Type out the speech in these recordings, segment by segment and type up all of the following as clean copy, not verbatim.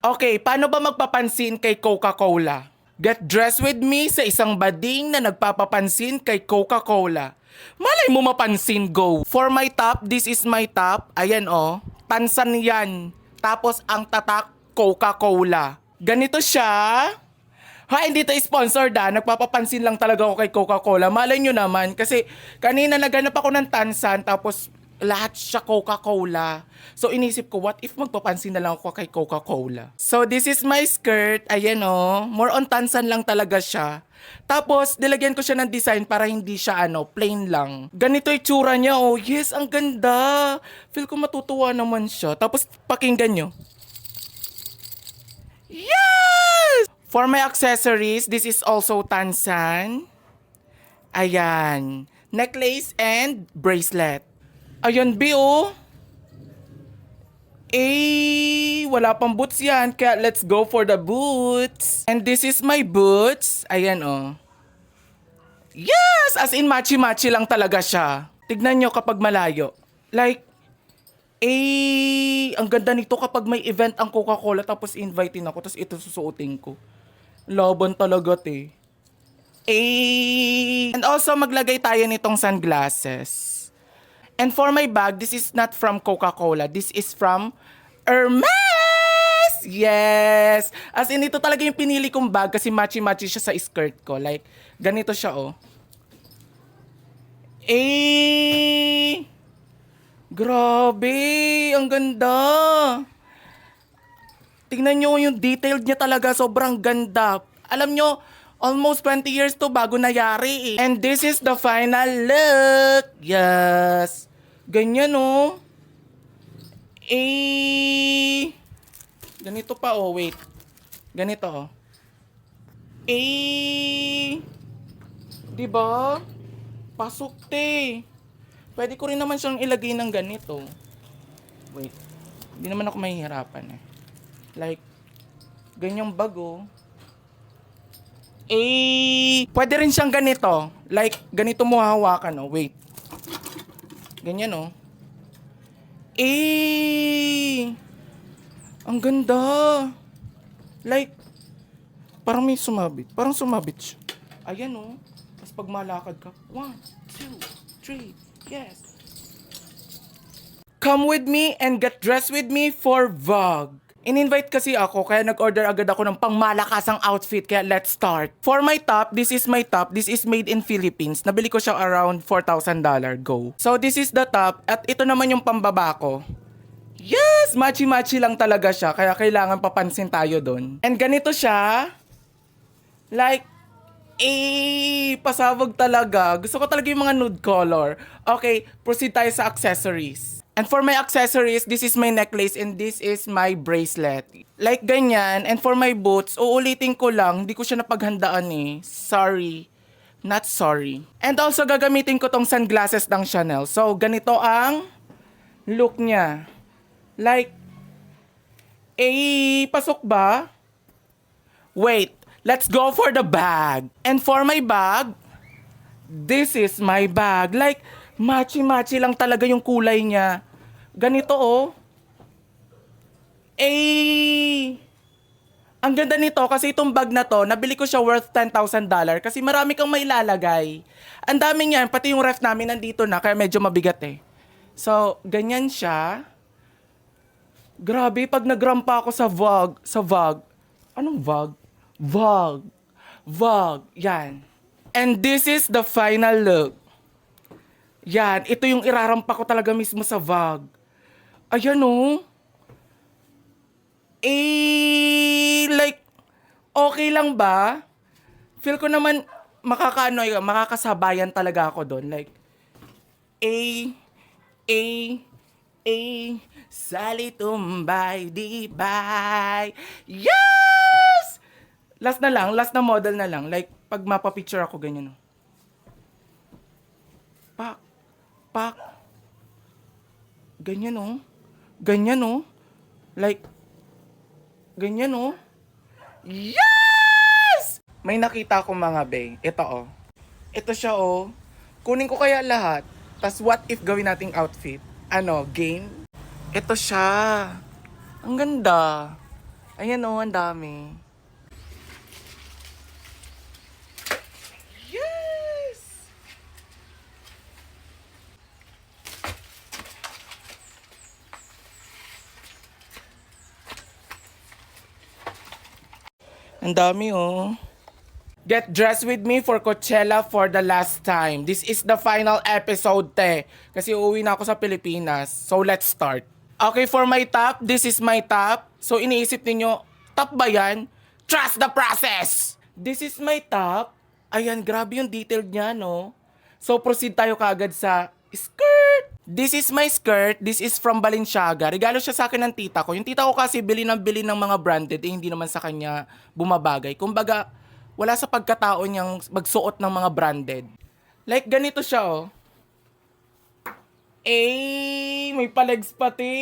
Okay, paano ba magpapansin kay Coca-Cola? Get dressed with me sa isang bading na nagpapapansin kay Coca-Cola. Malay mo mapansin, go. For my top, this is my top. Ayan oh, tansan yan. Tapos ang tatak, Coca-Cola. Ganito siya. Ha, hindi to sponsored nagpapapansin lang talaga ako kay Coca-Cola. Malay nyo naman, kasi kanina naganap ako ng tansan, tapos lahat siya Coca-Cola. So inisip ko, what if magpapansin na lang ako kay Coca-Cola? So this is my skirt. Ayan oh. More on tansan lang talaga siya. Tapos nilagyan ko siya ng design para hindi siya plain lang. Ganito yung tsura niya oh. Yes, ang ganda. Feel ko matutuwa naman siya. Tapos pakinggan nyo. Yes! For my accessories, this is also tansan. Ayan. Necklace and bracelet. Ayan, B, oh. Wala pang boots yan. Kaya let's go for the boots. And this is my boots. Ayan, oh. Yes! As in, matchy-matchy lang talaga siya. Tignan nyo kapag malayo. Like, ang ganda nito kapag may event ang Coca-Cola tapos invitein ako tapos ito susuotin ko. Laban talaga, te. And also, maglagay tayo nitong sunglasses. And for my bag, this is not from Coca-Cola. This is from Hermes! Yes! As in, ito talaga yung pinili kong bag kasi matchy-matchy siya sa skirt ko. Like, ganito siya, oh. Grabe! Ang ganda! Tingnan nyo yung detailed niya talaga. Sobrang ganda. Alam nyo, almost 20 years to bago nayari eh. And this is the final look. Yes. Ganyan oh. Ganito pa oh. Wait. Ganito oh. Diba? Pasok te. Pwede ko rin naman siyang ilagay ng ganito. Wait. Hindi naman ako mahihirapan eh. Like, ganyang bag oh. Pwede rin siyang ganito. Like, ganito mo hawakan, oh. Wait. Ganyan, oh. Ang ganda. Like, parang may sumabit. Parang sumabit siya. Ayan, oh. Tapos pag malakad ka, 1, 2, 3, yes. Come with me and get dressed with me for Vogue. In-invite kasi ako, kaya nag-order agad ako ng pangmalakasang outfit, kaya let's start. For my top, this is my top. This is made in Philippines. Nabili ko siya around $4,000. Go. So this is the top, at ito naman yung pambaba ko. Yes! Matchy-matchy lang talaga siya, kaya kailangan papansin tayo doon. And ganito siya. Like, pasabog talaga. Gusto ko talaga yung mga nude color. Okay, proceed tayo sa accessories. And for my accessories, this is my necklace and this is my bracelet. Like ganyan. And for my boots, uulitin ko lang, hindi ko siya napaghandaan eh. Sorry. Not sorry. And also gagamitin ko tong sunglasses ng Chanel. So ganito ang look niya. Like, pasok ba? Wait, let's go for the bag. And for my bag, this is my bag. Like, matchy-matchy lang talaga yung kulay niya. Ganito oh. Ang ganda nito kasi itong bag na to, nabili ko siya worth $10,000 kasi marami kang mailalagay. Ang dami niyan, pati yung ref namin nandito na kaya medyo mabigat eh. So, ganyan siya. Grabe, pag nagrampa ako sa Vogue. Anong Vogue? Vogue. Yan. And this is the final look. Yan, ito yung irarampa ko talaga mismo sa Vogue. Ayan oh. Like, okay lang ba? Feel ko naman makakasabayan talaga ako doon. Like, sali tumbay, di bay. Yes! Last na model na lang. Like, pag mapapicture ako, ganyan oh. Pak. Ganyan oh. Like, ganyan oh. Yes! May nakita akong mga be. Ito oh. Ito siya oh. Kunin ko kaya lahat. Tas what if gawin nating outfit? Game? Ito siya. Ang ganda. Ayan o, ang dami. Yes! Ang dami oh. Get dressed with me for Coachella for the last time. This is the final episode, te. Kasi uuwi na ako sa Pilipinas. So, let's start. Okay, for my top, this is my top. So, iniisip ninyo, top ba yan? Trust the process! This is my top. Ayan, grabe yung detailed niya, no? So, proceed tayo kaagad sa skirt. This is my skirt. This is from Balenciaga. Regalo siya sa akin ng tita ko. Yung tita ko kasi bili ng mga branded, hindi naman sa kanya bumabagay. Kumbaga, wala sa pagkatao niyang magsuot ng mga branded. Like, ganito siya, oh. May palegs pati.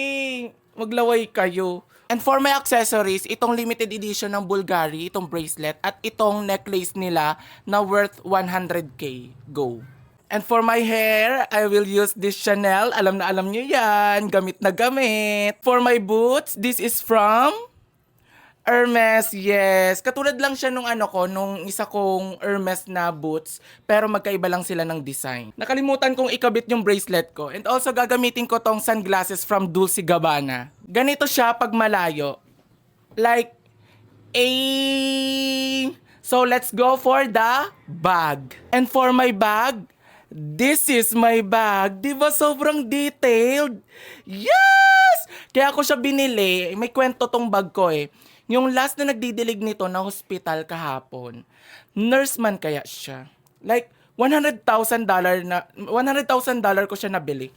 Maglaway kayo. And for my accessories, itong limited edition ng Bulgari, itong bracelet, at itong necklace nila na worth 100k. Go. And for my hair, I will use this Chanel. Alam na alam nyo yan. Gamit na gamit. For my boots, this is from Hermes, yes. Katulad lang siya nung isa kong Hermes na boots, pero magkaiba lang sila ng design. Nakalimutan kong ikabit yung bracelet ko. And also gagamitin ko tong sunglasses from Dolce Gabbana. Ganito siya pag malayo. Like, So let's go for the bag. And for my bag, this is my bag. Diba sobrang detailed? Yes! Kaya ako siya binili. May kwento tong bag ko eh. Yung last na nagdidilig nito na hospital kahapon, nurse man kaya siya. Like, $100,000 ko siya nabili.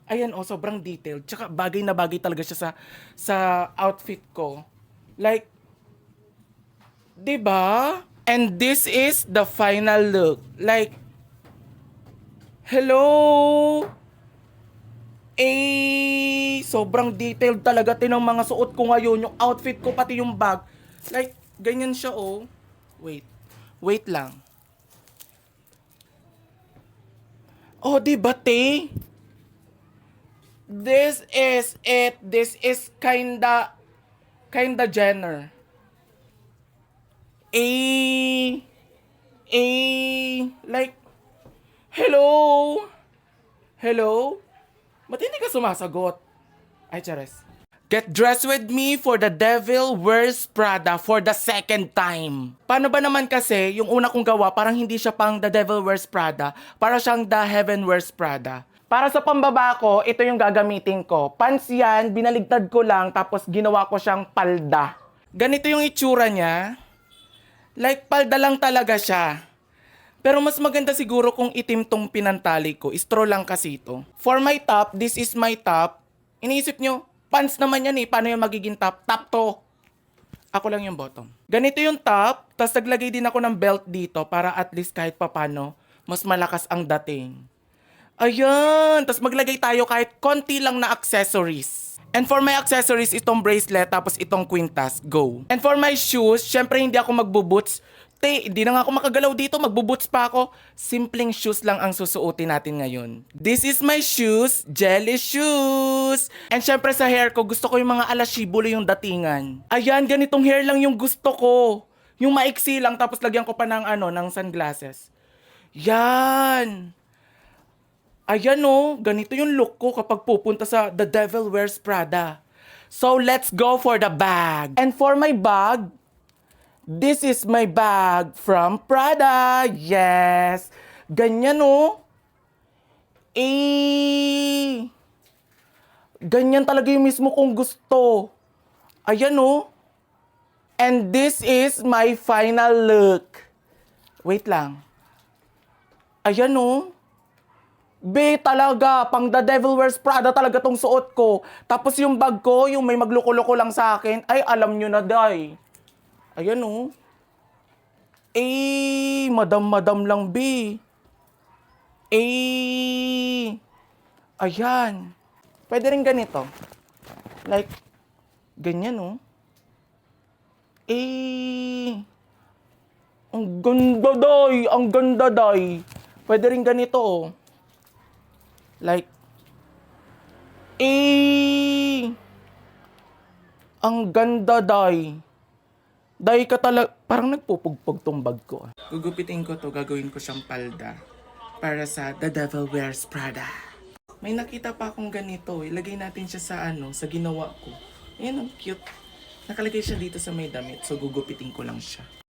Ayan oh, sobrang detailed. Tsaka bagay na bagay talaga siya sa outfit ko. Like, diba? And this is the final look. Like, hello? Sobrang detailed talaga ng mga suot ko ngayon. Yung outfit ko, pati yung bag. Like, ganyan siya, oh. Wait lang. Oh, diba, te? This is it. This is kinda Jenner. Like, hello? Hello? Ba't hindi ka sumasagot? Ay, chares. Get dressed with me for The Devil Wears Prada for the second time. Paano ba naman kasi, yung una kong gawa, parang hindi siya pang The Devil Wears Prada, para siyang The Heaven Wears Prada. Para sa pambaba ko, ito yung gagamitin ko. Pants yan, binaligtad ko lang, tapos ginawa ko siyang palda. Ganito yung itsura niya. Like, palda lang talaga siya. Pero mas maganda siguro kung itim tong pinantali ko. Straw lang kasi ito. For my top, this is my top. Iniisip nyo, pants naman yan eh. Paano yung magiging top? Top to. Ako lang yung bottom. Ganito yung top. Tapos naglagay din ako ng belt dito para at least kahit papano, mas malakas ang dating. Ayan. Tapos maglagay tayo kahit konti lang na accessories. And for my accessories, itong bracelet, tapos itong kwintas. Go. And for my shoes, syempre hindi ako magbuboots. Hindi na nga ako makagalaw dito, magbuboots pa ako. Simpleng shoes lang ang susuotin natin ngayon. This is my shoes, jelly shoes. And syempre sa hair ko, gusto ko yung mga alashibulo yung datingan. Ayan, ganitong hair lang yung gusto ko. Yung maiksi lang, tapos lagyan ko pa ng sunglasses. Yan. Ayan oh, ganito yung look ko kapag pupunta sa The Devil Wears Prada. So let's go for the bag. And for my bag, this is my bag from Prada. Yes. Ganyan oh. Ganyan talaga yung mismo kong gusto. Ayan oh. And this is my final look. Wait lang. Ayan oh. Talaga, pang The Devil Wears Prada talaga tong suot ko. Tapos yung bag ko, yung may magloko-loko lang sa akin, ay alam nyo na, day. Ayan oh. Madam lang, B. Ayan. Pwede rin ganito. Like, ganyan oh. Ang ganda, day. Ang ganda, day. Pwede rin ganito oh. Like, Ang ganda, Day. Day ka talaga. Parang nagpupugpog tong bag ko. Gugupitin ko to, gagawin ko siyang palda. Para sa The Devil Wears Prada. May nakita pa akong ganito. Ilagay natin siya sa sa ginawa ko. Ayan, ang cute. Nakalagay siya dito sa may damit, so gugupitin ko lang siya.